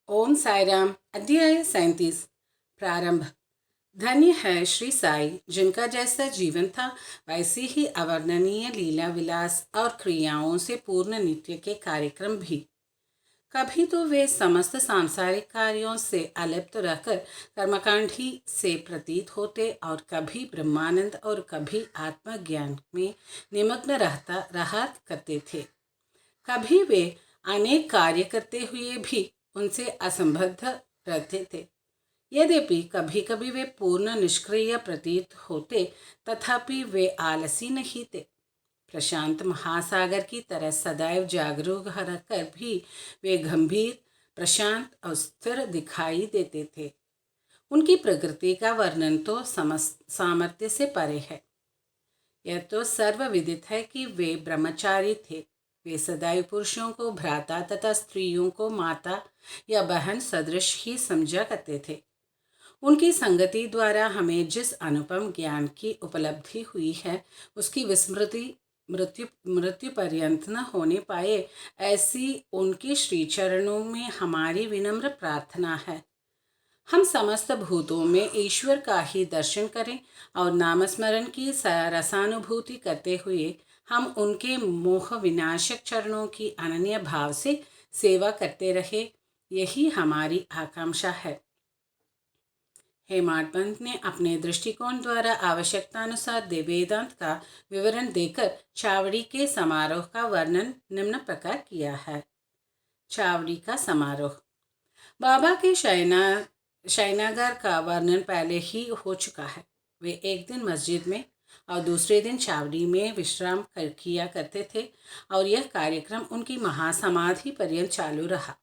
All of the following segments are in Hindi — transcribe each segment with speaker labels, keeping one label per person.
Speaker 1: ओम साई राम। अध्याय 37। प्रारंभ। धन्य है श्री साई, जिनका जैसा जीवन था वैसे ही अवर्णनीय लीला विलास और क्रियाओं से पूर्ण नित्य के कार्यक्रम भी। कभी तो वे समस्त सांसारिक कार्यों से अलिप्त रहकर कर्मकांड ही से प्रतीत होते और कभी ब्रह्मानंद और कभी आत्मज्ञान में निमग्न रहा करते थे। कभी वे अनेक कार्य करते हुए भी उनसे असंबद्ध रहते थे। यद्यपि कभी कभी वे पूर्ण निष्क्रिय प्रतीत होते, तथापि वे आलसी नहीं थे। प्रशांत महासागर की तरह सदैव जागरूक रहकर भी वे गंभीर, प्रशांत और स्थिर दिखाई देते थे। उनकी प्रकृति का वर्णन तो सामर्थ्य से परे है। यह तो सर्वविदित है कि वे ब्रह्मचारी थे। वे सदैव पुरुषों को भ्राता तथा स्त्रियों को माता या बहन सदृश ही समझा करते थे। उनकी संगति द्वारा हमें जिस अनुपम ज्ञान की उपलब्धि हुई है, उसकी विस्मृति मृत्यु मृत्यु पर्यंत न होने पाए, ऐसी उनके श्री चरणों में हमारी विनम्र प्रार्थना है। हम समस्त भूतों में ईश्वर का ही दर्शन करें और नामस्मरण की रसानुभूति करते हुए हम उनके मोह विनाशक चरणों की अनन्य भाव से सेवा करते रहे, यही हमारी आकांक्षा है। हेमाड पंत ने अपने दृष्टिकोण द्वारा आवश्यकतानुसार वेदांत का विवरण देकर चावड़ी के समारोह का वर्णन निम्न प्रकार किया है। चावड़ी का समारोह। बाबा के शयनागार का वर्णन पहले ही हो चुका है। वे एक दिन मस्जिद में और दूसरे दिन चावड़ी में विश्राम किया करते थे और यह कार्यक्रम उनकी महासमाधि पर्यंत चालू रहा।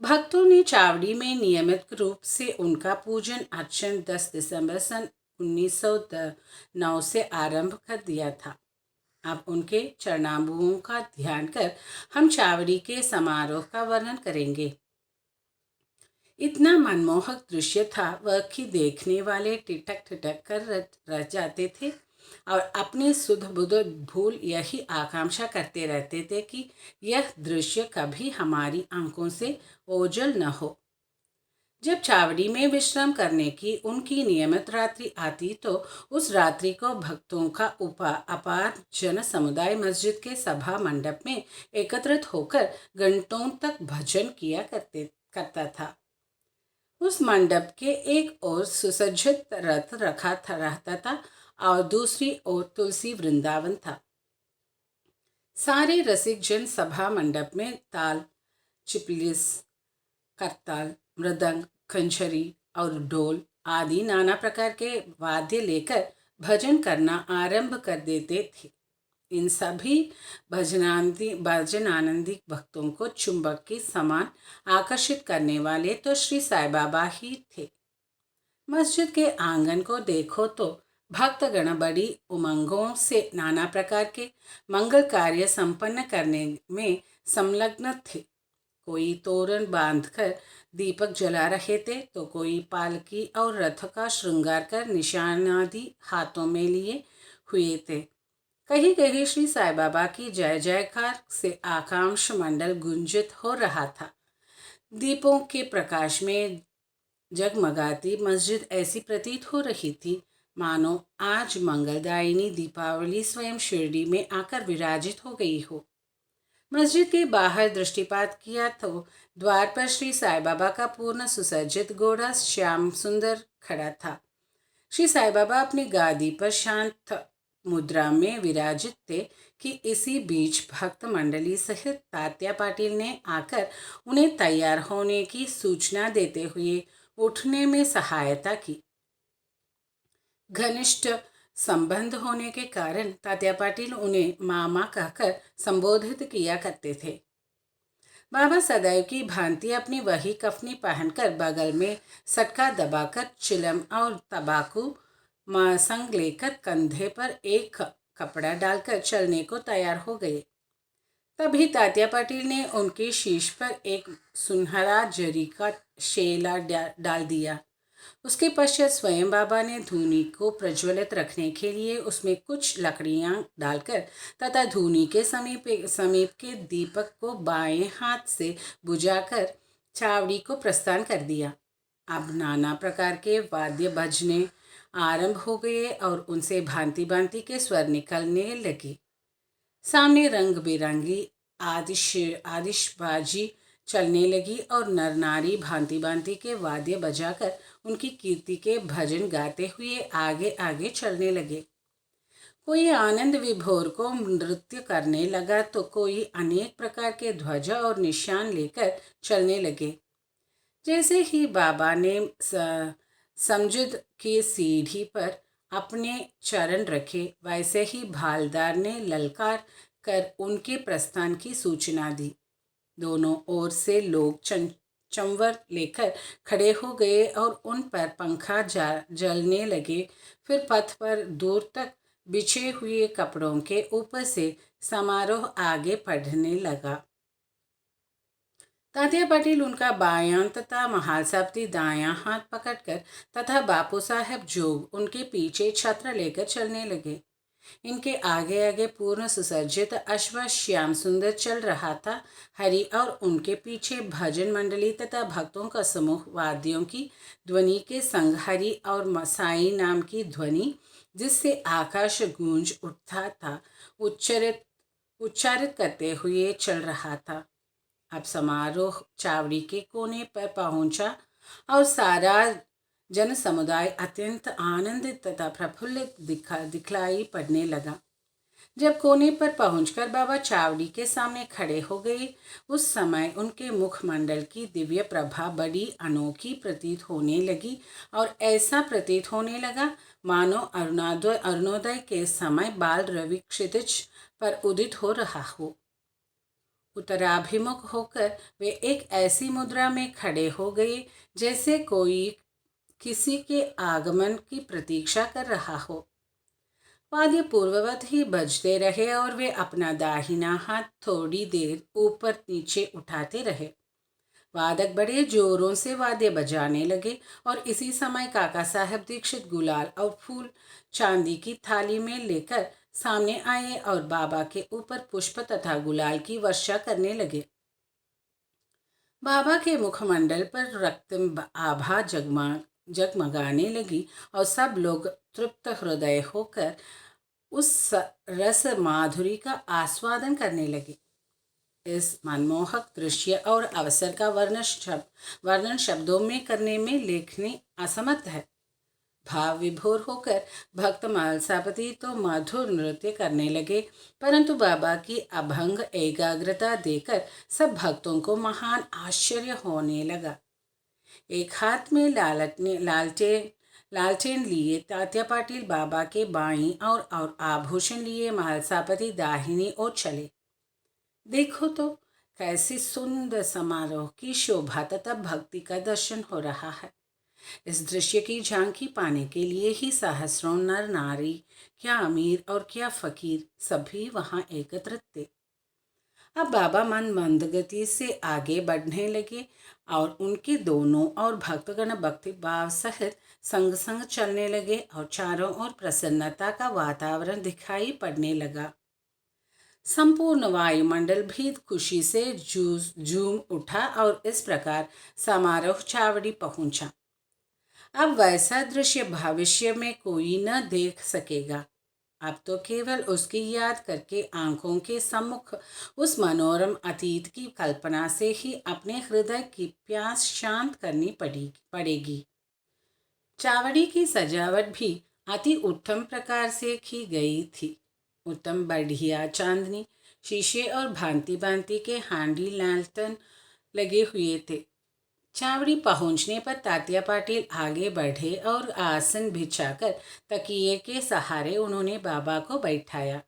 Speaker 1: भक्तों ने चावड़ी में नियमित रूप से उनका पूजन अर्चन 10 दिसंबर सन 1909 से आरंभ कर दिया था। अब उनके चरणाम्बुओं का ध्यान कर हम चावड़ी के समारोह का वर्णन करेंगे। इतना मनमोहक दृश्य था वह कि देखने वाले ठिठक ठिठक कर रह जाते थे और अपनी सुध बुध भूल यही आकांक्षा करते रहते थे कि यह दृश्य कभी हमारी आंखों से ओझल न हो। जब चावड़ी में विश्राम करने की उनकी नियमित रात्रि आती तो उस रात्रि को भक्तों का अपार जन समुदाय मस्जिद के सभा मंडप में एकत्रित होकर घंटों तक भजन करता था। उस मंडप के एक ओर सुसज्जित रथ रहता था और दूसरी ओर तुलसी वृंदावन था। सारे रसिक जन सभा मंडप में ताल, चिपलिस, करताल, मृदंग, खंजरी और ढोल आदि नाना प्रकार के वाद्य लेकर भजन करना आरंभ कर देते थे। इन सभी भजनानंदी भक्तों को चुंबक के समान आकर्षित करने वाले तो श्री साई बाबा ही थे। मस्जिद के आंगन को देखो तो भक्तगण बड़ी उमंगों से नाना प्रकार के मंगल कार्य संपन्न करने में संलग्न थे। कोई तोरण बांधकर दीपक जला रहे थे तो कोई पालकी और रथ का श्रृंगार कर निशानादि हाथों में लिए हुए थे। कहीं कहीं श्री साई बाबा की जय जयकार से आकाश मंडल गुंजित हो रहा था। दीपों के प्रकाश में जगमगाती मस्जिद ऐसी प्रतीत हो रही थी मानो आज मंगलदायिनी दीपावली स्वयं शिरडी में आकर विराजित हो गई हो। मस्जिद के बाहर दृष्टिपात किया तो द्वार पर श्री साई बाबा का पूर्ण सुसज्जित घोड़ा श्याम सुंदर खड़ा था। श्री साई बाबा अपनी गादी पर शांत मुद्रा में विराजित थे कि इसी बीच भक्त मंडली सहित तात्या पाटिल ने आकर उन्हें तैयार होने की सूचना देते हुए उठने में सहायता की। घनिष्ठ संबंध होने के कारण तात्या पाटिल उन्हें मामा कहकर संबोधित किया करते थे। बाबा सदैव की भांति अपनी वही कफनी पहनकर बगल में सटका दबाकर चिलम और तंबाकू संग लेकर कंधे पर एक कपड़ा डालकर चलने को तैयार हो गए। तभी तात्या पाटिल ने उनके शीश पर एक सुनहरा जरी का शेला डाल दिया। उसके पश्चात स्वयं बाबा ने धूनी को प्रज्वलित रखने के लिए उसमें कुछ लकड़ियां डालकर तथा धूनी के समीप के दीपक को बाएं हाथ से बुझाकर चावड़ी को प्रस्थान कर दिया। अब नाना प्रकार के वाद्य बजने आरंभ हो गए और उनसे भांति भांति के स्वर निकलने लगे। सामने रंग बिरंगी आतिशबाजी चलने लगी और नर नारी भांति भांति के वाद्य बजाकर उनकी कीर्ति के भजन गाते हुए आगे आगे चलने लगे। कोई आनंद विभोर को नृत्य करने लगा तो कोई अनेक प्रकार के ध्वजा और निशान लेकर चलने लगे। जैसे ही बाबा ने समजुद की सीढ़ी पर अपने चरण रखे, वैसे ही भालदार ने ललकार कर उनके प्रस्थान की सूचना दी। दोनों ओर से लोग चंवर लेकर खड़े हो गए और उन पर पंखा जलने लगे। फिर पथ पर दूर तक बिछे हुए कपड़ों के ऊपर से समारोह आगे बढ़ने लगा। तात्या पाटिल उनका बायां तथा महालसाबती दायां हाथ पकड़कर तथा बापू साहब जोग उनके पीछे छत्र लेकर चलने लगे। इनके आगे आगे पूर्ण सुसज्जित अश्व श्याम सुंदर चल रहा था। हरि और उनके पीछे भजन मंडली तथा भक्तों का समूह वाद्यों की ध्वनि के संग हरि और मसाई नाम की ध्वनि, जिससे आकाश गूंज उठता था, उच्चारित करते हुए चल रहा था। अब समारोह चावड़ी के कोने पर पहुंचा और सारा जन समुदाय अत्यंत आनंदित तथा प्रफुल्लित दिखलाई पड़ने लगा। जब कोने पर पहुंचकर बाबा चावड़ी के सामने खड़े हो गए, उस समय उनके मुखमंडल की दिव्य प्रभा बड़ी अनोखी प्रतीत होने लगी और ऐसा प्रतीत होने लगा मानो अरुणोदय के समय बाल रवि क्षितिज पर उदित हो रहा हो। उत्तराभिमुख होकर वे एक ऐसी मुद्रा में खड़े हो गए जैसे कोई किसी के आगमन की प्रतीक्षा कर रहा हो। वाद्य पूर्ववत ही बजते रहे और वे अपना दाहिना हाथ थोड़ी देर ऊपर नीचे उठाते रहे। वादक बड़े जोरों से वाद्य बजाने लगे और इसी समय काका साहब दीक्षित गुलाल और फूल चांदी की थाली में लेकर सामने आए और बाबा के ऊपर पुष्प तथा गुलाल की वर्षा करने लगे। बाबा के मुखमंडल पर रक्त आभा जगमगाने लगी और सब लोग तृप्त हृदय होकर उस रस माधुरी का आस्वादन करने लगे। इस मनमोहक दृश्य और अवसर का वर्णन शब्दों में करने में लेखनी असमर्थ है। भाव विभोर होकर भक्त मालसापति तो मधुर नृत्य करने लगे, परंतु बाबा की अभंग एकाग्रता देखकर सब भक्तों को महान आश्चर्य होने लगा। एक हाथ में लालटेन लिए तात्या पाटिल बाबा के बाईं और आभूषण लिए मालसापति दाहिनी ओर चले। देखो तो कैसी सुंदर समारोह की शोभा तथा भक्ति का दर्शन हो रहा है। इस दृश्य की झांकी पाने के लिए ही सहस्रों नर नारी, क्या अमीर और क्या फकीर, सभी वहां एकत्रित थे। अब बाबा मंद गति से आगे बढ़ने लगे और उनके दोनों और भक्तगण भक्ति भाव सहित संग संग चलने लगे और चारों ओर प्रसन्नता का वातावरण दिखाई पड़ने लगा। संपूर्ण वायुमंडल भी खुशी से झूम उठा और इस प्रकार समारोह चावड़ी पहुंचा। अब वैसा दृश्य भविष्य में कोई न देख सकेगा। अब तो केवल उसकी याद करके आंखों के सम्मुख उस मनोरम अतीत की कल्पना से ही अपने हृदय की प्यास शांत करनी पड़ेगी। चावड़ी की सजावट भी अति उत्तम प्रकार से की गई थी। उत्तम बढ़िया चांदनी, शीशे और भांति भांति के हांडी लैंटर्न लगे हुए थे। चावड़ी पहुंचने पर तात्या पाटिल आगे बढ़े और आसन बिछाकर तकिए के सहारे उन्होंने बाबा को बैठाया।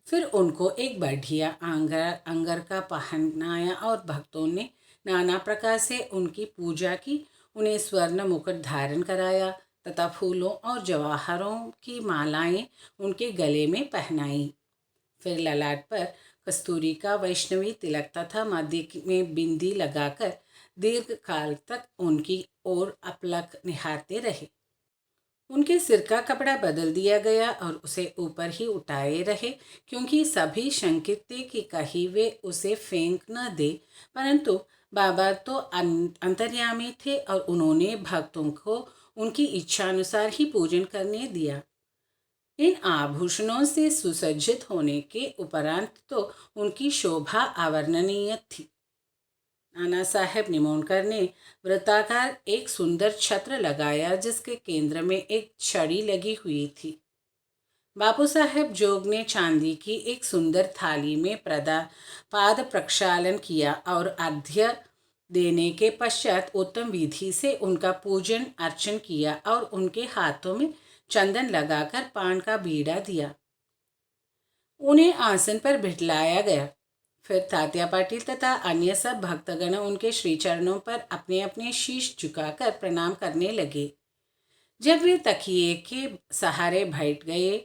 Speaker 1: फिर उनको एक बढ़िया अंगर का पहनाया और भक्तों ने नाना प्रकार से उनकी पूजा की। उन्हें स्वर्ण मुकुट धारण कराया तथा फूलों और जवाहरों की मालाएं उनके गले में पहनाई। फिर ललाट पर कस्तूरी का वैष्णवी तिलक तथा मध्य में बिंदी लगाकर दीर्घ काल तक उनकी ओर अपलक निहारते रहे। उनके सिर का कपड़ा बदल दिया गया और उसे ऊपर ही उठाए रहे, क्योंकि सभी शंकित थे कि कहीं वे उसे फेंक न दे, परंतु बाबा तो अंतर्यामी थे और उन्होंने भक्तों को उनकी इच्छानुसार ही पूजन करने दिया। इन आभूषणों से सुसज्जित होने के उपरांत तो उनकी शोभा अवर्णनीय थी। नाना साहेब निमोणकर ने वृत्ताकार एक सुंदर छत्र लगाया जिसके केंद्र में एक छड़ी लगी हुई थी। बापू साहेब जोग ने चांदी की एक सुंदर थाली में पाद प्रक्षालन किया और अर्घ्य देने के पश्चात उत्तम विधि से उनका पूजन अर्चन किया और उनके हाथों में चंदन लगाकर पान का बीड़ा दिया। उन्हें आसन पर बिठलाया गया। फिर तात्या पाटिल तथा अन्य सब भक्तगण उनके श्री चरणों पर अपने अपने शीश झुकाकर प्रणाम करने लगे। जब वे तकिए के सहारे बैठ गए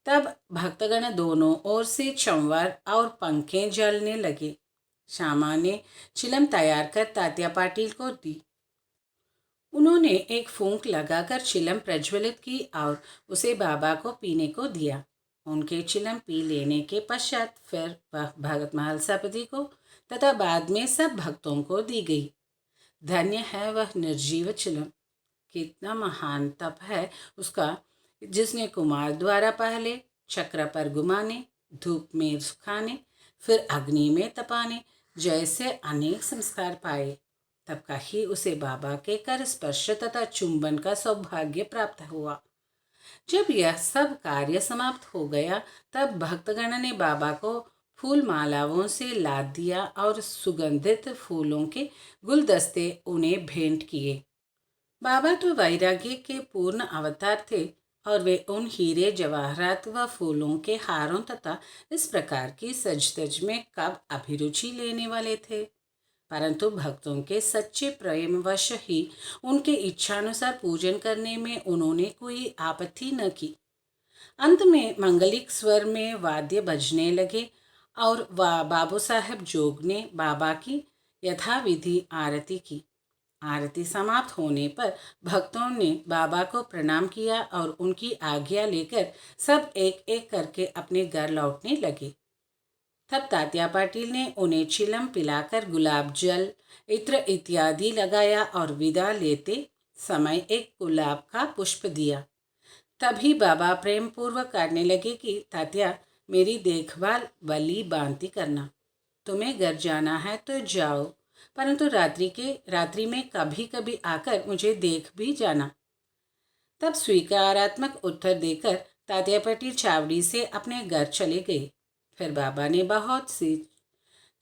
Speaker 1: तब भक्तगण दोनों ओर से चंवर और पंखे जलने लगे। श्यामा ने चिलम तैयार कर तात्या पाटिल को दी। उन्होंने एक फूंक लगाकर चिलम प्रज्वलित की और उसे बाबा को पीने को दिया। उनके चिलम पी लेने के पश्चात फिर वह भगत महलसापति को तथा बाद में सब भक्तों को दी गई। धन्य है वह निर्जीव चिलम, कितना महान तप है उसका, जिसने कुमार द्वारा पहले चक्र पर घुमाने, धूप में सुखाने, फिर अग्नि में तपाने जैसे अनेक संस्कार पाए, तब का ही उसे बाबा के कर स्पर्श तथा चुंबन का सौभाग्य प्राप्त हुआ। जब यह सब कार्य समाप्त हो गया तब भक्तगण ने बाबा को फूल मालाओं से लाद दिया और सुगंधित फूलों के गुलदस्ते उन्हें भेंट किए। बाबा तो वैराग्य के पूर्ण अवतार थे और वे उन हीरे जवाहरात व फूलों के हारों तथा इस प्रकार की सजधज में कब अभिरुचि लेने वाले थे, परंतु भक्तों के सच्चे प्रेमवश ही उनके इच्छानुसार पूजन करने में उन्होंने कोई आपत्ति न की। अंत में मंगलिक स्वर में वाद्य बजने लगे और बाबू साहेब जोग ने बाबा की यथाविधि आरती की। आरती समाप्त होने पर भक्तों ने बाबा को प्रणाम किया और उनकी आज्ञा लेकर सब एक एक करके अपने घर लौटने लगे। तब तात्या पाटिल ने उन्हें चिलम पिलाकर गुलाब जल, इत्र इत्यादि लगाया और विदा लेते समय एक गुलाब का पुष्प दिया। तभी बाबा प्रेम पूर्वक करने लगे कि तात्या, मेरी देखभाल बली बांति करना। तुम्हें घर जाना है तो जाओ, परंतु रात्रि में कभी कभी आकर मुझे देख भी जाना। तब स्वीकारात्मक उत्तर देकर तात्या पाटिल चावड़ी से अपने घर चले गए। फिर बाबा ने बहुत सी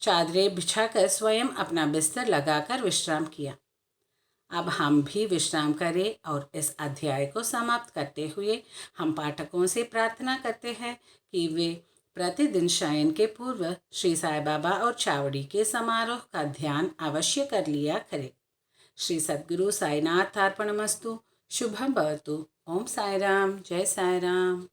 Speaker 1: चादरें बिछाकर स्वयं अपना बिस्तर लगाकर विश्राम किया। अब हम भी विश्राम करें और इस अध्याय को समाप्त करते हुए हम पाठकों से प्रार्थना करते हैं कि वे प्रतिदिन शयन के पूर्व श्री साई बाबा और चावड़ी के समारोह का ध्यान अवश्य कर लिया करें। श्री सद्गुरु साईनाथ अर्पणमस्तु। शुभम भवतु। ओम साई राम। जय साई राम।